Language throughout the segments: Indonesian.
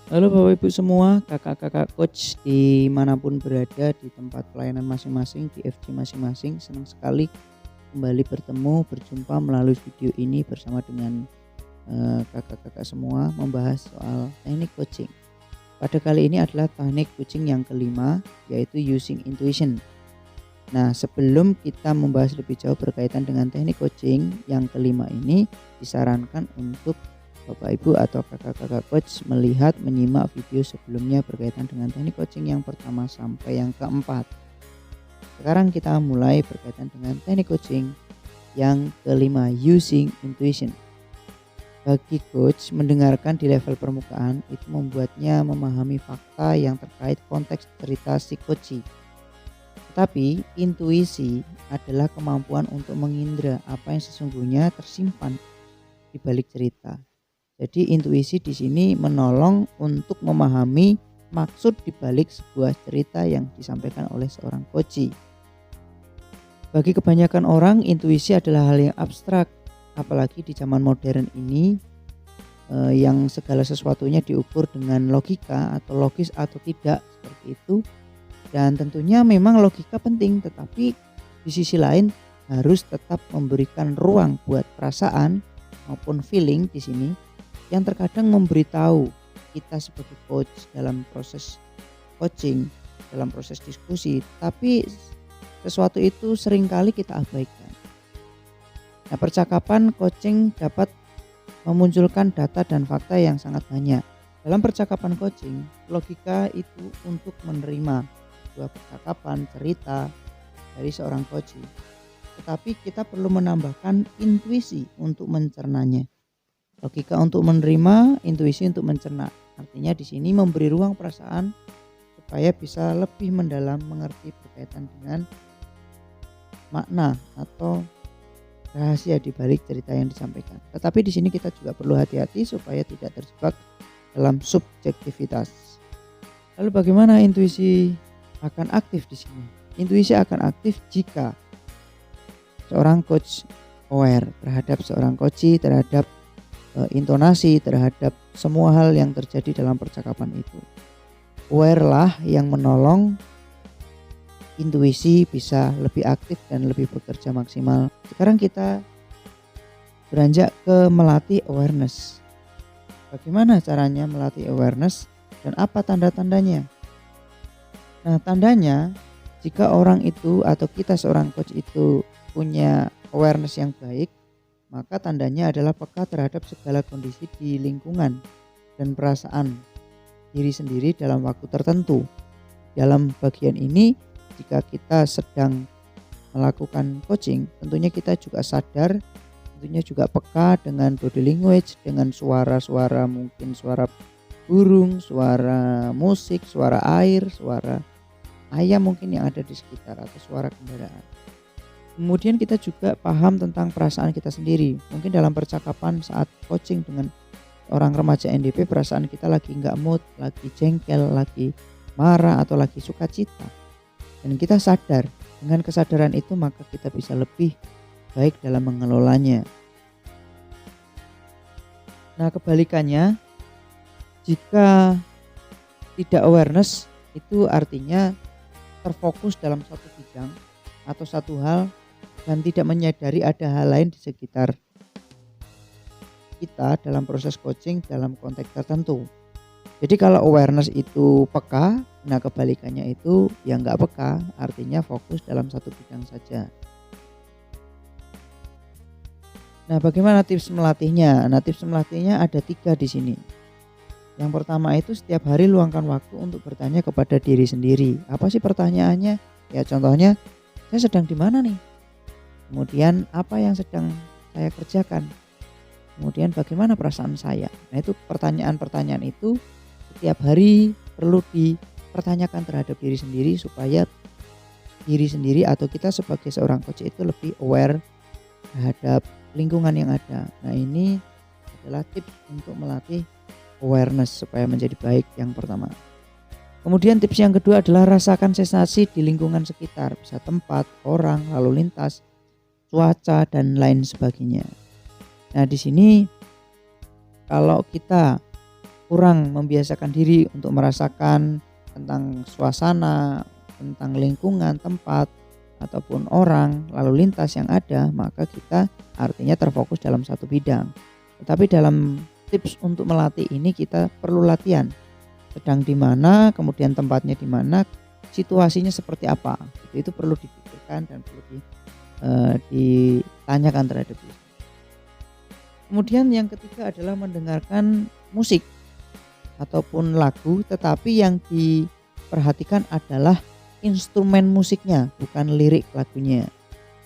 Halo Bapak Ibu semua, kakak-kakak coach dimanapun berada di tempat pelayanan masing-masing, di FG masing-masing. Senang sekali kembali berjumpa melalui video ini bersama dengan kakak-kakak semua membahas soal teknik coaching. Pada kali ini adalah teknik coaching yang kelima, yaitu using intuition. Nah, sebelum kita membahas lebih jauh berkaitan dengan teknik coaching yang kelima ini, disarankan untuk Bapak Ibu atau kakak-kakak coach menyimak video sebelumnya berkaitan dengan teknik coaching yang pertama sampai yang keempat. Sekarang kita mulai berkaitan dengan teknik coaching yang kelima, using intuition. Bagi coach, mendengarkan di level permukaan itu membuatnya memahami fakta yang terkait konteks cerita si coach. Tetapi intuisi adalah kemampuan untuk mengindra apa yang sesungguhnya tersimpan di balik cerita. Jadi intuisi di sini menolong untuk memahami maksud di balik sebuah cerita yang disampaikan oleh seorang coach. Bagi kebanyakan orang, intuisi adalah hal yang abstrak, apalagi di zaman modern ini yang segala sesuatunya diukur dengan logika atau logis atau tidak seperti itu. Dan tentunya memang logika penting, tetapi di sisi lain harus tetap memberikan ruang buat perasaan maupun feeling di sini yang terkadang memberitahu kita sebagai coach dalam proses coaching, dalam proses diskusi, tapi sesuatu itu seringkali kita abaikan. Nah, percakapan coaching dapat memunculkan data dan fakta yang sangat banyak. Dalam percakapan coaching, logika itu untuk menerima sebuah percakapan, cerita dari seorang coach. Tetapi kita perlu menambahkan intuisi untuk mencernanya. Logika untuk menerima, intuisi untuk mencerna. Artinya di sini memberi ruang perasaan supaya bisa lebih mendalam mengerti berkaitan dengan makna atau rahasia di balik cerita yang disampaikan. Tetapi di sini kita juga perlu hati-hati supaya tidak terjebak dalam subjektivitas. Lalu bagaimana intuisi akan aktif di sini? Intuisi akan aktif jika seorang coach aware terhadap seorang coach, terhadap intonasi, terhadap semua hal yang terjadi dalam percakapan itu. Aware lah yang menolong intuisi bisa lebih aktif dan lebih bekerja maksimal. Sekarang kita beranjak ke melatih awareness. Bagaimana caranya melatih awareness dan apa tanda-tandanya? Nah, tandanya jika orang itu atau kita seorang coach itu punya awareness yang baik, maka tandanya adalah peka terhadap segala kondisi di lingkungan dan perasaan diri sendiri dalam waktu tertentu. Dalam bagian ini, jika kita sedang melakukan coaching, tentunya kita juga sadar, tentunya juga peka dengan body language, dengan suara-suara, mungkin suara burung, suara musik, suara air, suara ayam mungkin yang ada di sekitar atau suara kendaraan. Kemudian kita juga paham tentang perasaan kita sendiri. Mungkin dalam percakapan saat coaching dengan orang remaja NDP, perasaan kita lagi nggak mood, lagi jengkel, lagi marah atau lagi sukacita. Dan kita sadar, dengan kesadaran itu maka kita bisa lebih baik dalam mengelolanya. Nah, kebalikannya, jika tidak awareness itu artinya terfokus dalam satu bidang atau satu hal dan tidak menyadari ada hal lain di sekitar kita dalam proses coaching dalam konteks tertentu. Jadi kalau awareness itu peka, nah kebalikannya itu yang nggak peka, artinya fokus dalam satu bidang saja. Nah, bagaimana tips melatihnya? Nah, tips melatihnya ada 3 di sini. Yang pertama itu setiap hari luangkan waktu untuk bertanya kepada diri sendiri. Apa sih pertanyaannya? Ya contohnya, saya sedang di mana nih? Kemudian apa yang sedang saya kerjakan? Kemudian bagaimana perasaan saya? Nah, itu pertanyaan-pertanyaan itu setiap hari perlu dipertanyakan terhadap diri sendiri supaya diri sendiri atau kita sebagai seorang coach itu lebih aware terhadap lingkungan yang ada. Nah, ini adalah tips untuk melatih awareness supaya menjadi baik yang pertama. Kemudian tips yang kedua adalah rasakan sensasi di lingkungan sekitar, bisa tempat, orang, lalu lintas, cuaca dan lain sebagainya. Nah, di sini kalau kita kurang membiasakan diri untuk merasakan tentang suasana, tentang lingkungan, tempat, ataupun orang, lalu lintas yang ada, maka kita artinya terfokus dalam satu bidang. Tetapi dalam tips untuk melatih ini kita perlu latihan. Sedang di mana, kemudian tempatnya di mana, situasinya seperti apa. Itu perlu dipikirkan dan perlu ditanyakan terhadap diri. Kemudian yang ketiga adalah mendengarkan musik ataupun lagu, tetapi yang diperhatikan adalah instrumen musiknya, bukan lirik lagunya.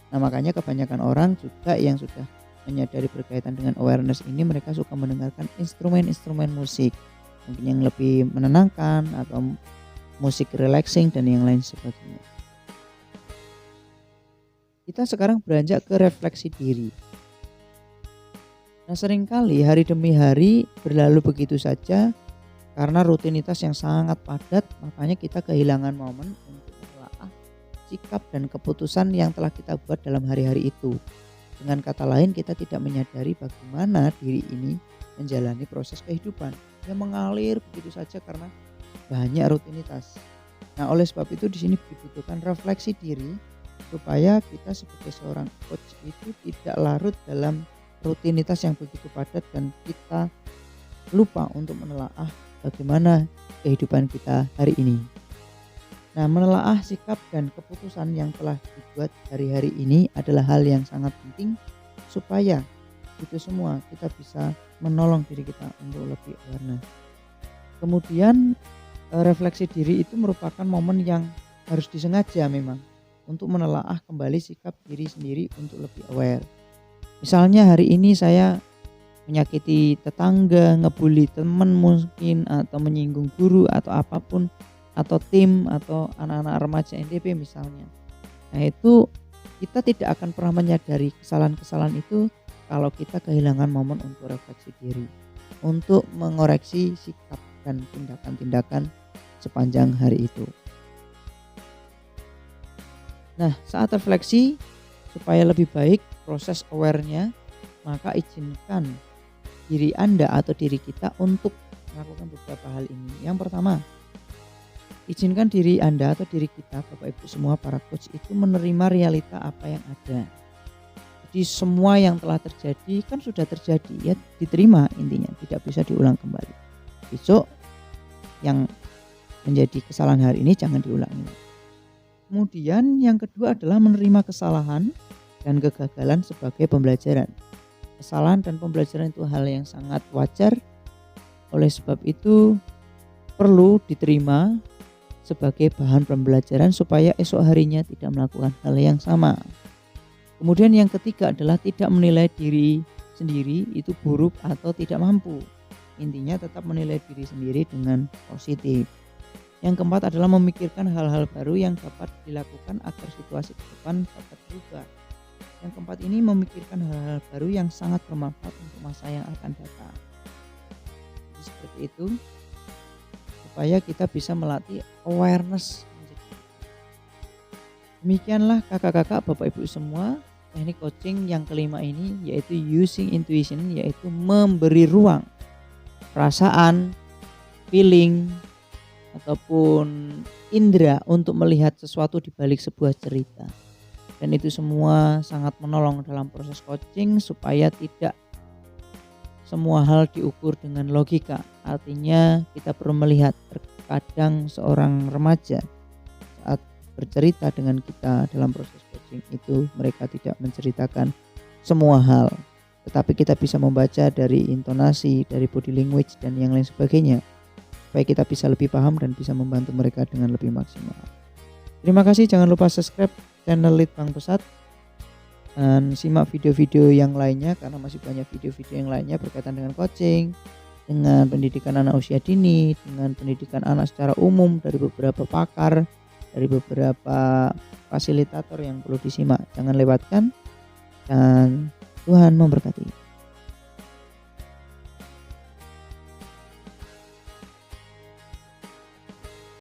Nah, makanya kebanyakan orang juga yang sudah menyadari berkaitan dengan awareness ini, mereka suka mendengarkan instrumen-instrumen musik, mungkin yang lebih menenangkan atau musik relaxing dan yang lain sebagainya. Kita sekarang beranjak ke refleksi diri. Nah, seringkali hari demi hari berlalu begitu saja karena rutinitas yang sangat padat, makanya kita kehilangan momen untuk menelaah sikap dan keputusan yang telah kita buat dalam hari-hari itu. Dengan kata lain, kita tidak menyadari bagaimana diri ini menjalani proses kehidupan yang mengalir begitu saja karena banyak rutinitas. Nah, oleh sebab itu di sini dibutuhkan refleksi diri supaya kita sebagai seorang coach itu tidak larut dalam rutinitas yang begitu padat dan kita lupa untuk menelaah bagaimana kehidupan kita hari ini. Nah, menelaah sikap dan keputusan yang telah dibuat hari-hari ini adalah hal yang sangat penting supaya itu semua kita bisa menolong diri kita untuk lebih awareness. Kemudian refleksi diri itu merupakan momen yang harus disengaja memang untuk menelaah kembali sikap diri sendiri untuk lebih aware. Misalnya hari ini saya menyakiti tetangga, ngebully teman mungkin, atau menyinggung guru atau apapun, atau tim atau anak-anak remaja NTB misalnya. Nah, itu kita tidak akan pernah menyadari kesalahan-kesalahan itu kalau kita kehilangan momen untuk refleksi diri, untuk mengoreksi sikap dan tindakan-tindakan sepanjang hari itu. Nah, saat refleksi supaya lebih baik proses aware-nya, maka izinkan diri Anda atau diri kita untuk melakukan beberapa hal ini. Yang pertama, izinkan diri Anda atau diri kita, Bapak Ibu semua para coach itu menerima realita apa yang ada. Jadi semua yang telah terjadi kan sudah terjadi, ya diterima, intinya tidak bisa diulang kembali. Besok yang menjadi kesalahan hari ini jangan diulangi. Kemudian yang kedua adalah menerima kesalahan dan kegagalan sebagai pembelajaran. Kesalahan dan pembelajaran itu hal yang sangat wajar. Oleh sebab itu perlu diterima sebagai bahan pembelajaran supaya esok harinya tidak melakukan hal yang sama. Kemudian yang ketiga adalah tidak menilai diri sendiri itu buruk atau tidak mampu. Intinya tetap menilai diri sendiri dengan positif. Yang keempat adalah memikirkan hal-hal baru yang dapat dilakukan agar situasi ke depan dapat berubah. Yang keempat ini memikirkan hal-hal baru yang sangat bermanfaat untuk masa yang akan datang. Jadi seperti itu supaya kita bisa melatih awareness. Demikianlah kakak-kakak, bapak ibu semua, teknik coaching yang kelima ini yaitu using intuition, yaitu memberi ruang perasaan, feeling ataupun indera untuk melihat sesuatu di balik sebuah cerita. Dan itu semua sangat menolong dalam proses coaching supaya tidak semua hal diukur dengan logika. Artinya kita perlu melihat terkadang seorang remaja saat bercerita dengan kita dalam proses coaching itu mereka tidak menceritakan semua hal. Tetapi kita bisa membaca dari intonasi, dari body language dan yang lain sebagainya. Supaya kita bisa lebih paham dan bisa membantu mereka dengan lebih maksimal. Terima kasih, jangan lupa subscribe channel Lead Bang Pesat dan simak video-video yang lainnya karena masih banyak video-video yang lainnya berkaitan dengan coaching, dengan pendidikan anak usia dini, dengan pendidikan anak secara umum dari beberapa pakar, dari beberapa fasilitator yang perlu disimak. Jangan lewatkan dan Tuhan memberkati.